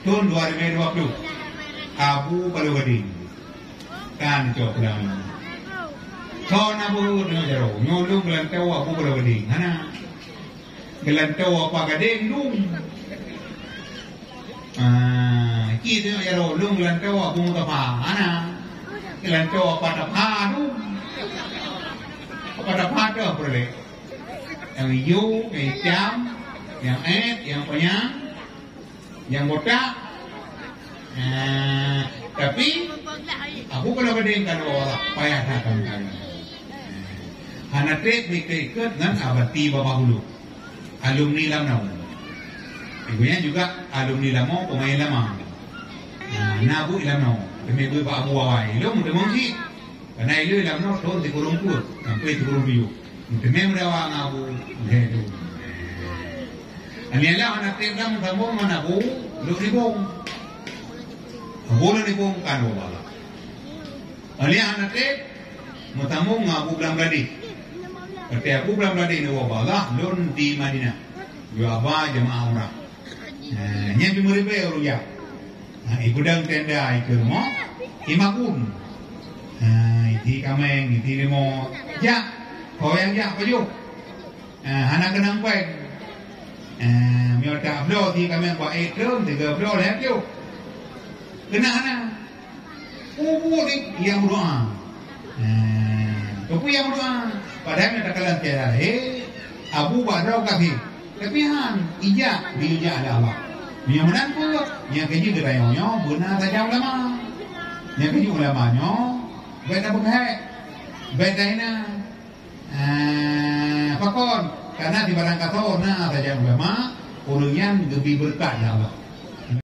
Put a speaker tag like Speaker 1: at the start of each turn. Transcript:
Speaker 1: tahun 2020 Abu Palawadi kan coklang Thon Abu Nojaro nyolong gelantau Abu Palawadi mana gelantau apa gading lung kita Nojaro lung gelantau Abu Mutapa mana gelantau apa tapa lung apa tapa tu boleh yang hijau, yang hitam, yang yang penyang, yang botak. Tapi aku kalau berdeng kalau orang payah datang kan. Hanatek ikut dengan abati bapa hulu. Alumni lamau. Ibunya juga alumni lamau, pemain lama. Nabu lamau. Demi gue pak abu awai. Lo muda mungsi. Karena itu lamau tahun di kurung pur, sampai di kurung biu. Demi muda ngabu. Itu. Anilah hanatek lam kamu mana bu? Lo ribung. Bola ni pun kan wala. Alia anate mutamu ngabu belam ladi. Kata aku belam ladi ni wala lon di Madinah. Yo aba jemaah umrah. Nya bi muribe uruya. Ikudang tenda ikirmo imakun. Iti kameng iti limo ya. Koyang ya payu. Hana kenang peng. Miota blo ti kameng ba ekrem 3 blo leh yo. Kena ubu ni yang berdoa. Tapi yang berdoa padahal nak kalah tiada. Abu Bakar kafir. Tapi ija bija ada Allah. Yang menang pun yang keji gerayonyo benar saja ulama. Yang keji ulamanya beda berhak. Beda ina. Pakon karena di barang kasor na saja ulama urungan lebih berkah ya Allah.